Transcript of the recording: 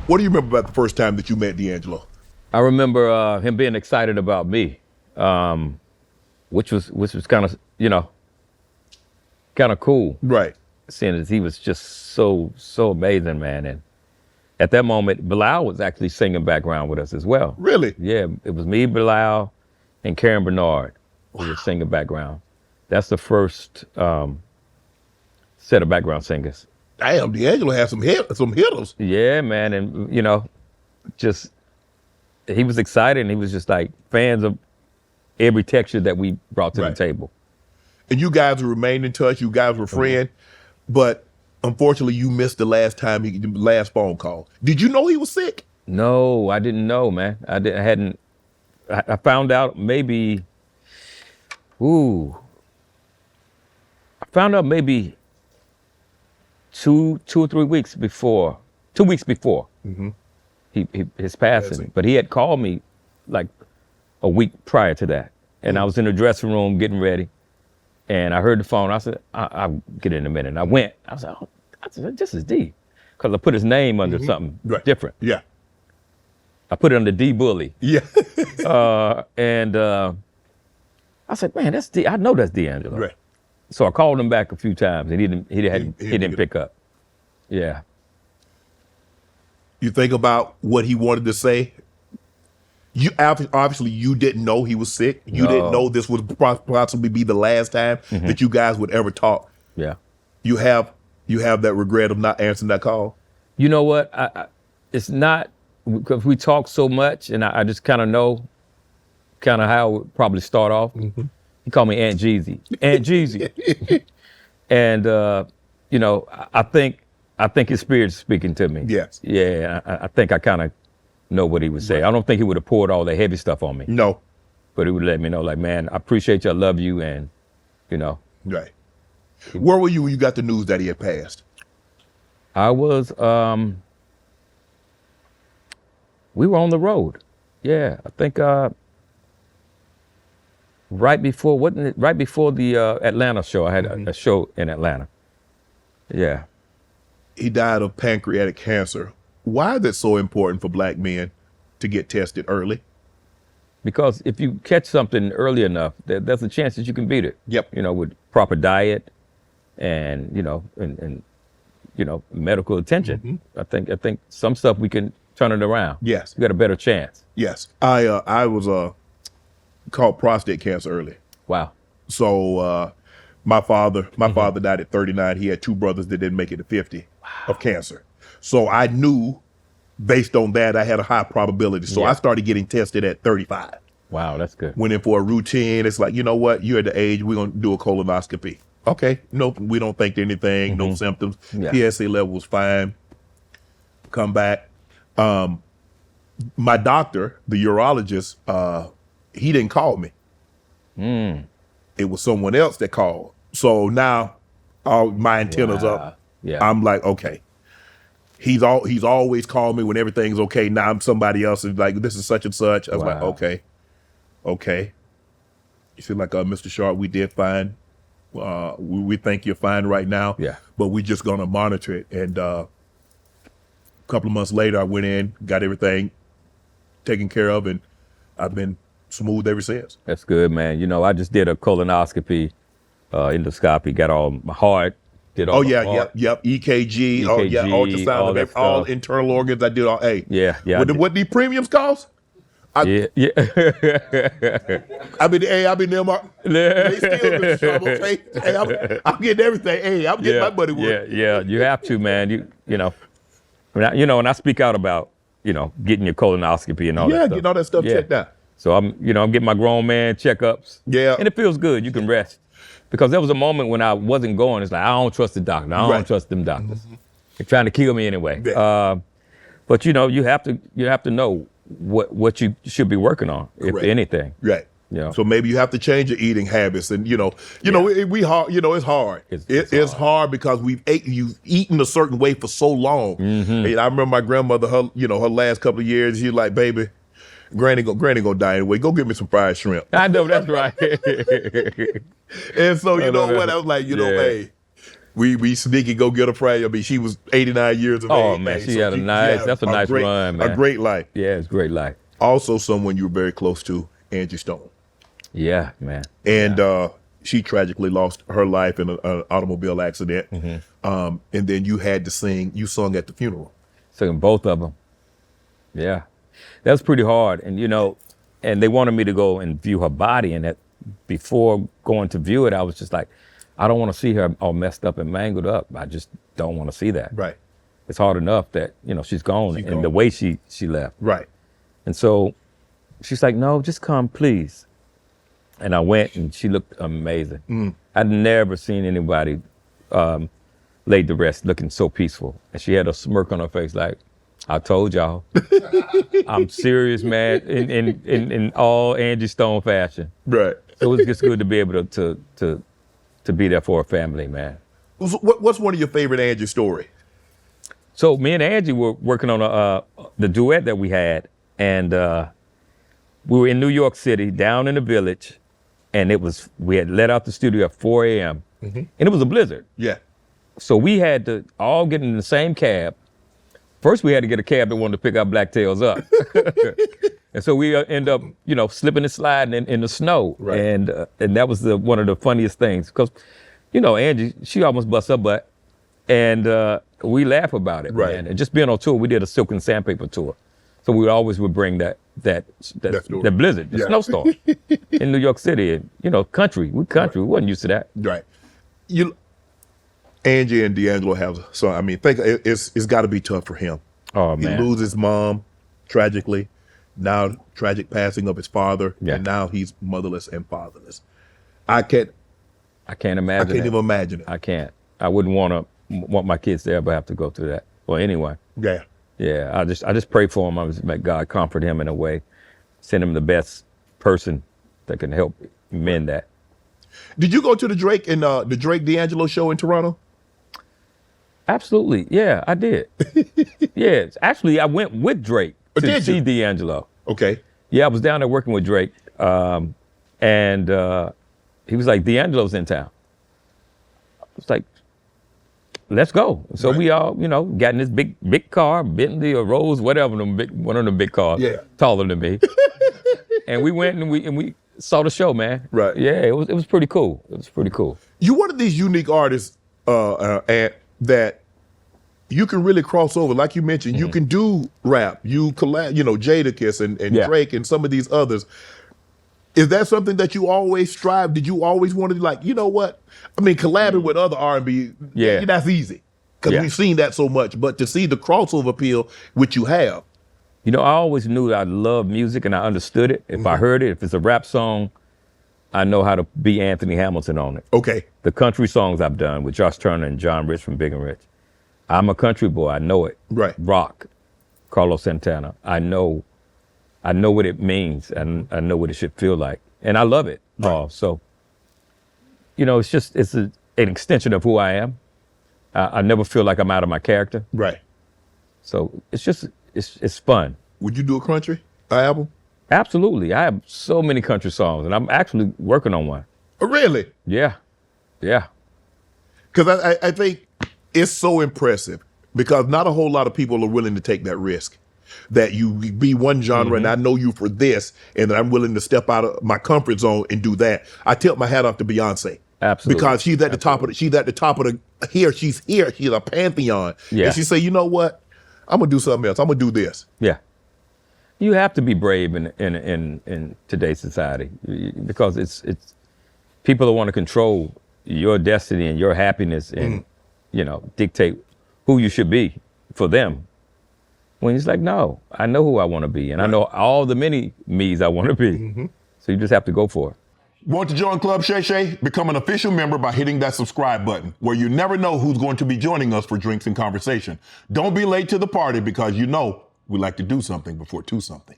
What do you remember about the first time that you met D'Angelo? I remember him being excited about me, which was kind of, kind of cool. Right. Seeing as he was just so amazing, man. And at that moment, Bilal was actually singing background with us as well. Really? Yeah, it was me, Bilal, and Karen Bernard who was singing background. That's the first set of background singers. Damn, D'Angelo had some hitters. Yeah, man, and just he was excited, and he was just like fans of every texture that we brought to the table. And you guys remained in touch. You guys were friends, but unfortunately, you missed the last phone call. Did you know he was sick? No, I didn't know, man. I found out maybe. I found out maybe 2 or 3 weeks before. 2 weeks before his passing. But he had called me like a week prior to that, and I was in the dressing room getting ready, and I heard the phone. I said, "I'll get in a minute." And I went. I was like, "Oh, this is D," because I put his name under something different. Yeah. I put it under D Bully. Yeah. I said, "Man, that's D. I know that's D'Angelo." Right. So I called him back a few times, and he didn't pick up. Yeah. You think about what he wanted to say. You obviously you didn't know he was sick. You didn't know this would possibly be the last time that you guys would ever talk. Yeah. You have that regret of not answering that call. You know what? It's not because we talk so much, and I just kind of know how it would probably start off. He called me Angeezy. Angeezy. And I think his spirit's speaking to me. Yes. Yeah. I think I kind of know what he would say. I don't think he would have poured all the heavy stuff on me. No. But he would let me know, like, man, I appreciate you, I love you, and Right. Where were you when you got the news that he had passed? I was we were on the road. Yeah. I think right before the Atlanta show. I had a show in Atlanta. Yeah. He died of pancreatic cancer. Why is it so important for Black men to get tested early? Because if you catch something early enough, there's a chance that you can beat it. Yep. With proper diet and medical attention. I think some stuff we can turn it around. Yes. You got a better chance. Yes. I was caught prostate cancer early. Wow. So my father died at 39. He had 2 brothers that didn't make it to 50 of cancer. So I knew based on that I had a high probability. So I started getting tested at 35. Wow, that's good. Went in for a routine. It's like, you know what? You're at the age, we're going to do a colonoscopy. Okay. Nope. We don't think anything. No symptoms. Yeah. PSA level was fine. Come back. My doctor, the urologist, he didn't call me. It was someone else that called. So now all my antennas up. Yeah. I'm like, okay. He's always called me when everything's okay. Now I'm somebody else is like, this is such and such. I was like, okay. You feel like, Mr. Sharpe, we did fine. We think you're fine right now. Yeah. But we're just gonna monitor it. And a couple of months later, I went in, got everything taken care of, and I've been smooth ever since. That's good, man. I just did a colonoscopy, endoscopy, got all my heart. Did all yep. EKG, ultrasound, all internal organs. I did all. Hey, yeah. What these premiums cost? Yeah. I've been there. They still in trouble. Hey, I'm getting everything. Hey, I'm getting my money worth. Yeah. You have to, man. And I speak out about getting your colonoscopy and all that stuff. Getting all that stuff checked out. So I'm getting my grown man checkups. Yeah. And it feels good. You can rest. Because there was a moment when I wasn't going. It's like, I don't trust the doctor. I don't trust them doctors. They're trying to kill me anyway. But you have to know what you should be working on, if anything. Right. So maybe you have to change your eating habits, and we hard. It's hard. It's hard because you've eaten a certain way for so long. And I remember my grandmother, her last couple of years, she's like, baby, Granny gonna die anyway. Go get me some fried shrimp. I know, that's right. And so what? I was like, hey, We sneaky go get her Friday. I mean, she was 89 years of age. Oh man, she had a nice. That's a nice great, run, man. A great life. Yeah, it's a great life. Also, someone you were very close to, Angie Stone. Yeah, man. And she tragically lost her life in an automobile accident. And then you had to sing. You sung at the funeral. Singing both of them. Yeah, that was pretty hard. And you know, and they wanted me to go and view her body. And that before going to view it, I was just like, I don't want to see her all messed up and mangled up. I just don't want to see that. Right. It's hard enough that, you know, she's gone and the way she left. Right. And so she's like, no, just come, please. And I went and she looked amazing. I'd never seen anybody laid to rest looking so peaceful. And she had a smirk on her face like, I told y'all, I'm serious, man, in all Angie Stone fashion. Right. So it was just good to be able to be there for her family, man. What's one of your favorite Angie stories? So me and Angie were working on the duet that we had, and we were in New York City, down in the Village, and we had let out the studio at 4 a.m. And it was a blizzard. Yeah. So we had to all get in the same cab. First, we had to get a cab that wanted to pick our blacktails up. And so we end up, you know, slipping and sliding in the snow. Right. And that was one of the funniest things. Because, you know, Angie, she almost bust her butt. And we laugh about it, right. Man. And just being on tour, we did a Silk and Sandpaper tour. So we always would bring that blizzard, the snowstorm in New York City. And, you know, country. We wasn't used to that. Right. Angie and D'Angelo have, so I mean, think it's got to be tough for him. Oh man, he loses mom tragically, now tragic passing of his father, and now he's motherless and fatherless. I can't imagine. I can't even imagine it. I can't. I wouldn't want my kids to ever have to go through that. Well, anyone. Yeah. Yeah. I just pray for him. I just make God comfort him in a way, send him the best person that can help mend that. Did you go to the Drake and the Drake D'Angelo show in Toronto? Absolutely. Yeah, I did. Yeah. Actually, I went with Drake to see D'Angelo. Okay. Yeah, I was down there working with Drake. And he was like, D'Angelo's in town. I was like, let's go. So we all, you know, got in this big car, Bentley or Rolls, whatever, one of them big cars, taller than me. And we went and we saw the show, man. Right. Yeah, it was pretty cool. It was pretty cool. You're one of these unique artists that you can really cross over. Like you mentioned, you can do rap, you collab, you know, Jadakiss and Drake and some of these others. Is that something that you always strive? Did you always want to be like, you know what? I mean, collabing with other R&B, that's easy because we've seen that so much. But to see the crossover appeal, which you have. You know, I always knew that I loved music and I understood it. If I heard it, if it's a rap song, I know how to be Anthony Hamilton on it. Okay. The country songs I've done with Josh Turner and John Rich from Big and Rich. I'm a country boy. I know it. Right. Rock, Carlos Santana. I know what it means and I know what it should feel like. And I love it. Right. So, you know, it's an extension of who I am. I never feel like I'm out of my character. Right. So it's fun. Would you do a country album? Absolutely. I have so many country songs and I'm actually working on one. Oh, really? Yeah. Yeah. Because I think it's so impressive because not a whole lot of people are willing to take that risk. That you be one genre and I know you for this and that I'm willing to step out of my comfort zone and do that. I tilt my hat off to Beyonce. Absolutely. Because she's at the top of she's she's a pantheon. Yeah. And she say, you know what? I'm gonna do something else. I'm gonna do this. Yeah. You have to be brave in today's society because it's people that want to control your destiny and your happiness and you know, dictate who you should be for them. When it's like, no, I know who I want to be and I know all the many me's I want to be. So you just have to go for it. Want to join Club Shay Shay? Become an official member by hitting that subscribe button, where you never know who's going to be joining us for drinks and conversation. Don't be late to the party because you know we like to do something before two something.